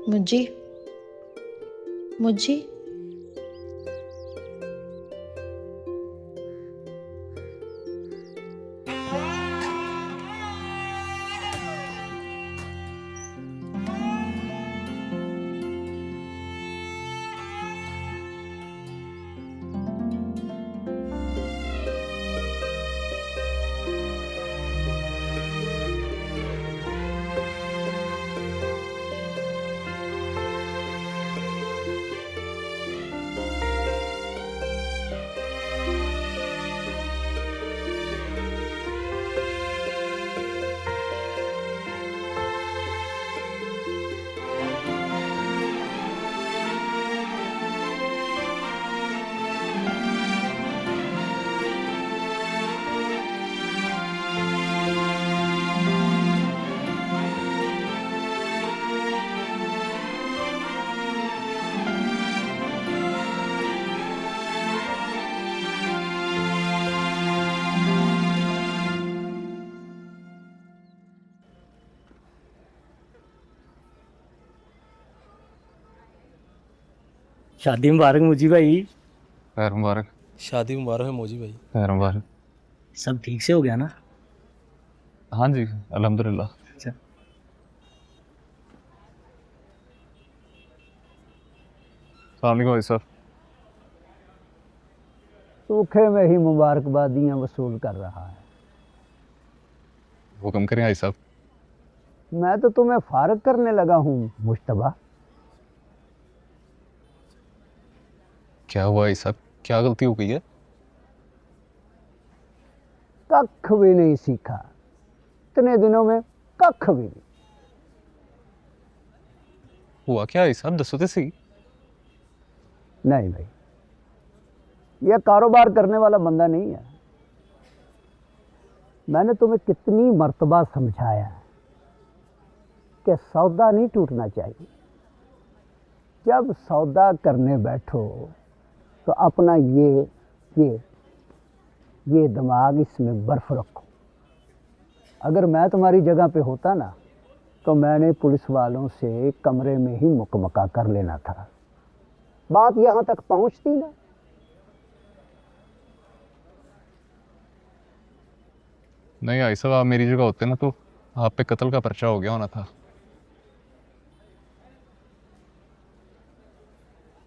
मुझे मुझे शादी मुबारक मुझी भाई। खैर मुबारक। शादी मुबारक है मोजी भाई। खैर मुबारक। सब ठीक से हो गया ना? हाँ जी अल्हम्दुलिल्लाह। अच्छा। अस्सलाम वालेकुम भाई साहब। सूखे में ही मुबारकबादियां वसूल कर रहा है। हुक्म करें भाई साहब। मैं तो तुम्हें फारग करने लगा हूँ मुश्तबा। क्या हुआ भाई साहब, क्या गलती हो गई है? कख भी नहीं सीखा इतने दिनों में, कख भी नहीं। हुआ क्या भाई साहब, दसो तो सही। नहीं भाई, यह कारोबार करने वाला बंदा नहीं है। मैंने तुम्हें कितनी मर्तबा समझाया है कि सौदा नहीं टूटना चाहिए। जब सौदा करने बैठो तो अपना ये दिमाग इसमें बर्फ रखो। अगर मैं तुम्हारी जगह पे होता ना तो मैंने पुलिस वालों से कमरे में ही मुकमका कर लेना था। बात यहाँ तक पहुँचती ना। नहीं भाई साहब, आप मेरी जगह होते ना तो आप पे कत्ल का पर्चा हो गया होना था।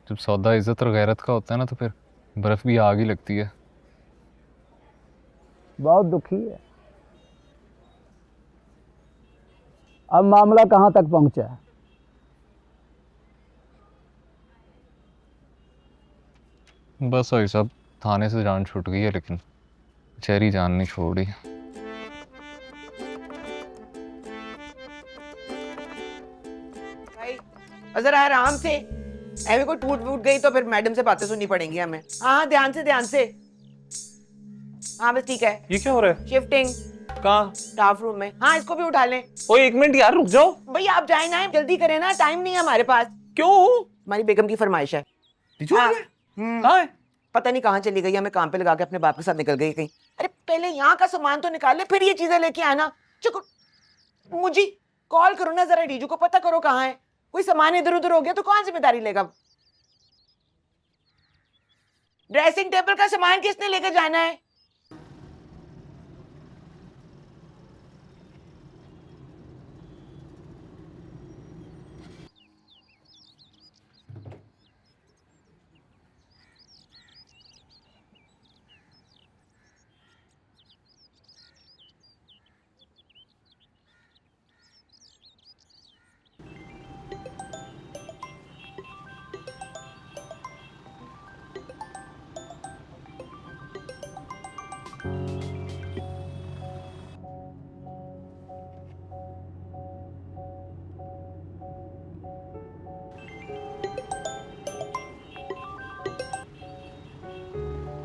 जब सौदा इज्जत और गैरत का होता है ना तो फिर बर्फ भी आग ही लगती है। बहुत दुखी है। अब मामला कहाँ तक पहुँचा है? बस भाई साहब, थाने से जान छूट गई है लेकिन कचहरी जान नहीं छोड़ी। भाई जरा आराम से, ऐਵੇਂ कोई टूट फूट गई तो फिर मैडम से बातें सुननी पड़ेंगी हमें। हाँ ध्यान से ध्यान से। हाँ बस ठीक है। ये क्या हो रहा है? शिफ्टिंग कहाँ? स्टाफ रूम में। हाँ इसको भी उठा लें। ओए एक मिनट यार, रुक जाओ। भाई आप जाए ना, जल्दी करें ना, टाइम नहीं है हमारे पास। क्यों? हमारी बेगम की फरमाइश है। हाँ। कहाँ है? पता नहीं कहाँ चली गई, हमें काम पे लगा के अपने बाप के साथ निकल गई कहीं। अरे पहले यहाँ का सामान तो निकाल ले, फिर ये चीजें लेके आना। चुप। मुझे कॉल करो ना जरा, डीजू को पता करो कहाँ है। कोई सामान इधर उधर हो गया तो कौन जिम्मेदारी लेगा? ड्रेसिंग टेबल का सामान किसने लेकर जाना है?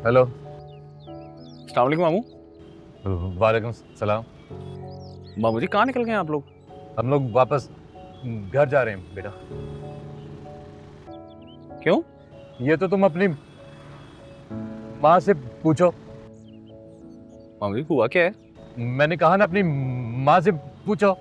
हेलो। अस्सलाम वालेकुम मामू। वालेकुम सलाम। मामू जी कहाँ निकल गए आप लोग? हम लोग वापस घर जा रहे हैं बेटा। क्यों? ये तो तुम अपनी माँ से पूछो। मामू जी हुआ क्या है? मैंने कहा ना, अपनी माँ से पूछो।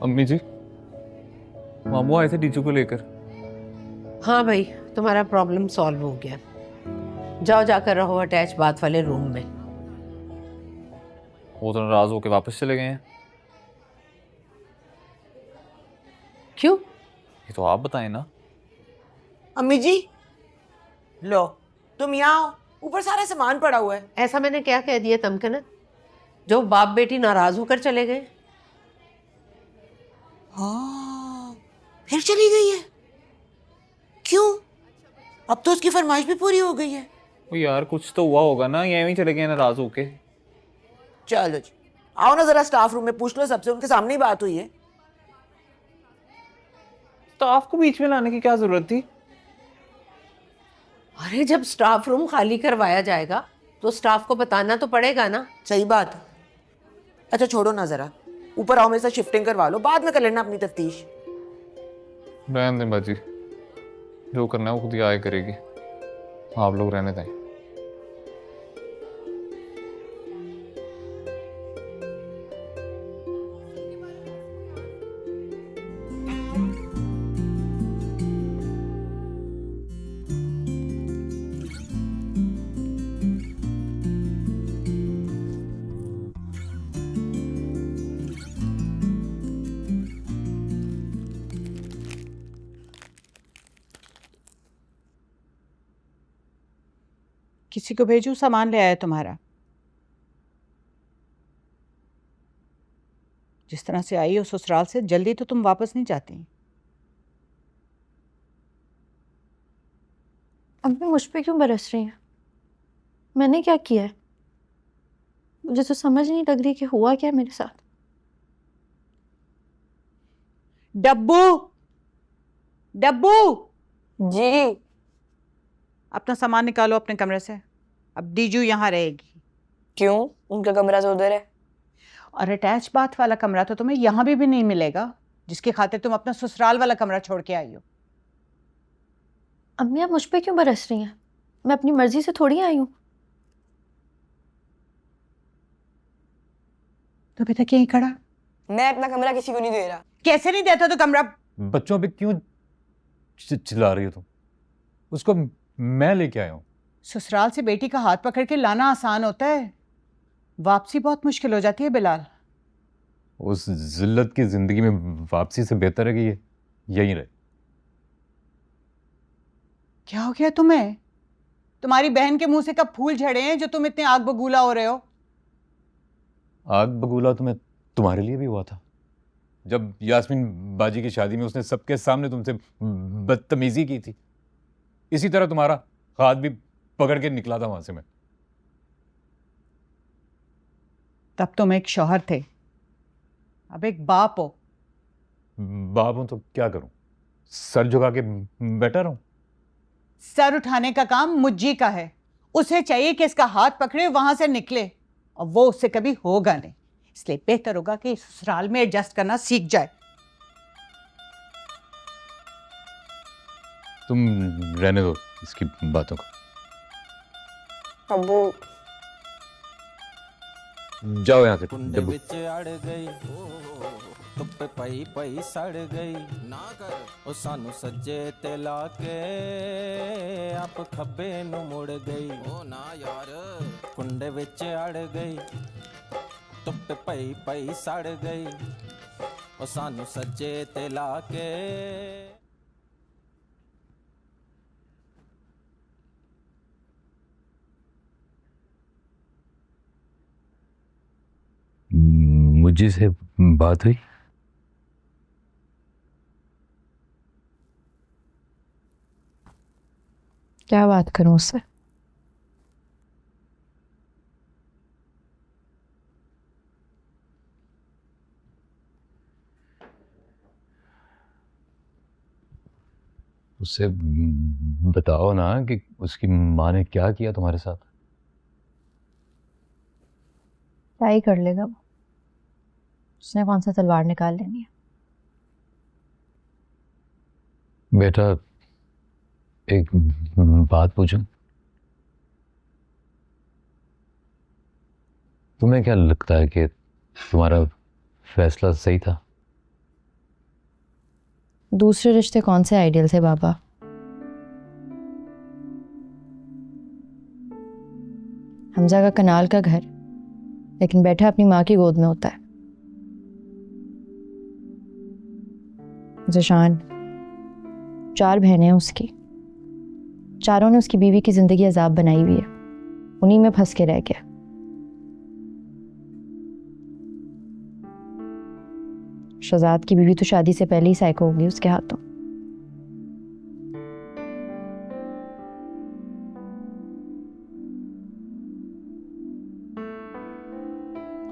अम्मी जी, मामू आए थे डीजू को लेकर। हाँ भाई, तुम्हारा प्रॉब्लम सॉल्व हो गया। जाओ जाकर रहो अटैच बाथ वाले रूम में। वो तो नाराज होकर वापस चले गए हैं। क्यों? ये तो आप बताएं ना। अम्मी जी, लो तुम यहाँ आओ, ऊपर सारा सामान पड़ा हुआ है। ऐसा मैंने क्या कह दिया तमकनत जो बाप बेटी नाराज होकर चले गए? हाँ, फिर चली गई है? क्यों? अब तो उसकी फरमाइश भी पूरी हो गई है। वो यार कुछ तो हुआ होगा ना, ये ही चले गए नाराज होके। चलो जी, आओ ना जरा स्टाफ रूम में, पूछ लो सबसे, उनके सामने ही बात हुई है। तो आपको बीच में लाने की क्या जरूरत थी? अरे जब स्टाफ रूम खाली करवाया जाएगा तो स्टाफ को बताना तो पड़ेगा ना। सही बात। अच्छा छोड़ो ना जरा, ऊपर आओ, मेरे साथ शिफ्टिंग करवा लो, बाद में कर लेना अपनी तफ्तीश। रहने दें बाजी, जो करना है वो खुद ही आए करेगी, आप लोग रहने दें। किसी को भेजूं सामान ले आया तुम्हारा? जिस तरह से आई हो ससुराल से, जल्दी तो तुम वापस नहीं जाती। अम्मी मुझ पे क्यों बरस रही हैं? मैंने क्या किया है? मुझे तो समझ नहीं लग रही कि हुआ क्या है मेरे साथ। डब्बू, डब्बू, जी। अपना सामान निकालो अपने कमरे से। अब डीजू यहाँ रहेगी। क्यों? उनका कमरा तो उधर है। और अटैच बाथ वाला कमरा तो तुम्हें यहाँ भी नहीं मिलेगा, जिसकी खातिर तुम अपना ससुराल वाला कमरा छोड़ के आई हो। अम्मी आप मुझ पे क्यों बरस रही हैं? मैं अपनी मर्जी से थोड़ी आई हूँ। तो अभी तक यहीं खड़ा? मैं अपना कमरा किसी को नहीं दे रहा। कैसे नहीं देता तो कमरा? बच्चों पे क्यों चिल्ला रही हो तुम? उसको मैं लेके आया हूँ। ससुराल से बेटी का हाथ पकड़ के लाना आसान होता है, वापसी बहुत मुश्किल हो जाती है बिलाल। उस जिल्लत की जिंदगी में वापसी से बेहतर है कि ये यहीं रहे। क्या हो गया तुम्हें? तुम्हारी बहन के मुंह से कब फूल झड़े हैं जो तुम इतने आग बबूला हो रहे हो? आग बबूला तुम्हें तुम्हारे लिए भी हुआ था जब यास्मीन बाजी की शादी में उसने सबके सामने तुमसे बदतमीजी की थी। इसी तरह तुम्हारा हाथ भी पकड़ के निकला था वहां से मैं। तब तुम एक शौहर थे, अब एक बाप हो। बाप हूं तो क्या करूं? सर झुका के बैठा रहूं? सर उठाने का काम मुज्जी का है। उसे चाहिए कि इसका हाथ पकड़े वहां से निकले, और वो उससे कभी होगा नहीं। इसलिए बेहतर होगा कि ससुराल में एडजस्ट करना सीख जाए। तुम रहने दो इसकी बातों को। अब्बू जाओ यहाँ से कुंड डब्बू। विच अड़ गई धुप्प पई पई सड़ गई ना कर ओ सानू सज्जे ते ला के आप खब्बे नु मुड़ गई ओ ना यार कुंड विच अड़ गई धुप्प पई पई सड़ गई ओ सानू सज्जे ते ला के। मुझे से बात हुई? क्या बात करूं उससे? उससे बताओ ना कि उसकी माँ ने क्या किया तुम्हारे साथ। क्या ही कर लेगा वो? उसने कौन सा तलवार निकाल लेनी है। बेटा एक बात पूछूं? तुम्हें क्या लगता है कि तुम्हारा फैसला सही था? दूसरे रिश्ते कौन से आइडियल थे बाबा? हमजा का कनाल का घर, लेकिन बैठा अपनी माँ की गोद में होता है। ज़शान 4 बहनें हैं उसकी, चारों ने उसकी बीवी की जिंदगी अजाब बनाई हुई है, उन्हीं में फंस के रह गया। शहजाद की बीवी तो शादी से पहले ही साइको होगी उसके हाथों।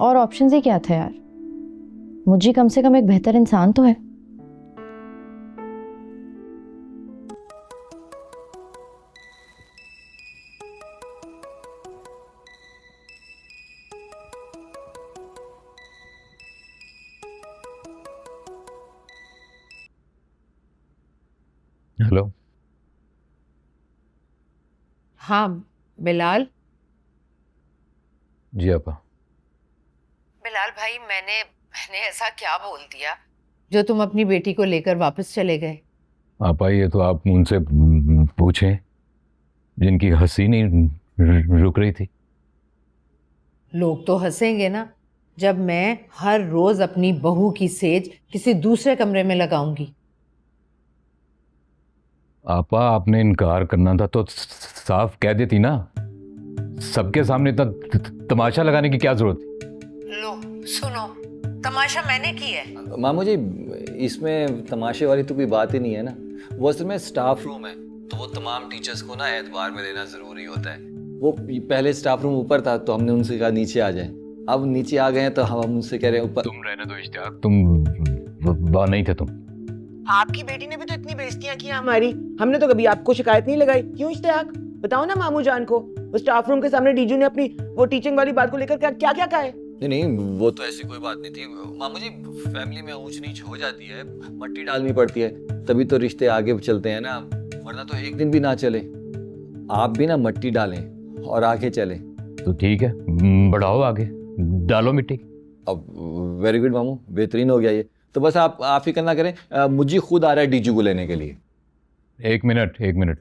और ऑप्शन ही क्या था यार? मुझे कम से कम एक बेहतर इंसान तो है। हेलो। हाँ बिलाल। जी आपा। बिलाल भाई, मैंने ऐसा क्या बोल दिया जो तुम अपनी बेटी को लेकर वापस चले गए? आपा ये तो आप उनसे पूछें जिनकी हंसी नहीं रुक रही थी। लोग तो हंसेंगे ना जब मैं हर रोज अपनी बहू की सेज किसी दूसरे कमरे में लगाऊंगी। आपा आपने इनकार करना था तो साफ कह देती ना, सबके सामने इतना तमाशा लगाने की क्या जरूरत थी? लो सुनो, तमाशा मैंने की है। मामू जी, इसमें तमाशे वाली तो कोई बात ही नहीं है ना। वो असल में स्टाफ रूम है, तो वो तमाम टीचर्स को ना एतवार में लेना ज़रूरी होता है। वो पहले स्टाफ रूम ऊपर था तो हमने उनसे कहा नीचे आ जाए, अब नीचे आ गए हैं तो हम उनसे कह रहे हैं ऊपर। तुम रहने दो इश्तियाक, तुम वहाँ नहीं थे तुम। आपकी बेटी ने भी तो इतनी बेइज्जतियां की हमारी, हमने तो कभी आपको शिकायत नहीं लगाई। क्यों इश्तियाक? बताओ ना मामू जान को। उस स्टाफ रूम के सामने डीजू ने अपनी वो टीचिंग वाली बात को लेकर क्या क्या क्या कहा है? नहीं, वो तो ऐसी कोई बात नहीं थी मामू जी। फैमिली में ऊंच नीच हो जाती है, मट्टी डालनी पड़ती है, तभी तो रिश्ते आगे चलते हैं ना, वरना तो एक दिन भी ना चले। आप भी ना मट्टी डालें और आगे चलें। तो ठीक है, बढ़ाओ आगे, डालो मिट्टी। अब वेरी गुड मामू, बेहतरीन हो गया ये तो। बस आप ही करना करें, मुझे खुद आ रहा है डीजू को लेने के लिए। एक मिनट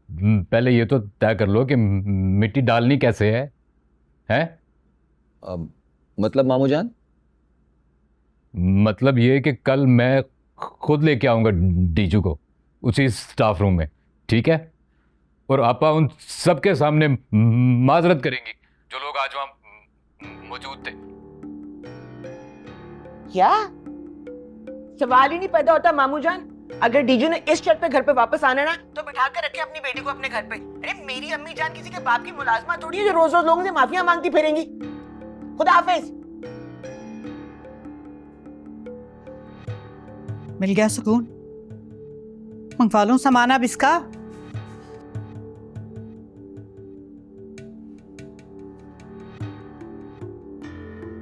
पहले ये तो तय कर लो कि मिट्टी डालनी कैसे है? मतलब मामू जान? मतलब ये कि कल मैं खुद लेके आऊंगा डीजू को उसी स्टाफ रूम में, ठीक है? और आपा उन सबके सामने माजरत करेंगी जो लोग आज वहां मौजूद थे। क्या सवाल ही नहीं पैदा होता मामू जान? अगर डीजू ने इस शर्त पे घर पे वापस आना ना तो बिठा कर रखे अपनी बेटी को अपने घर पे। अरे मेरी अम्मी जान किसी के बाप की मुलाजमा थोड़ी है जो रोज रोज लोगों से माफिया मांगती फिरेंगी। खुदा हाफिज। मिल गया सुकून? मंगवा लूं सामान अब इसका?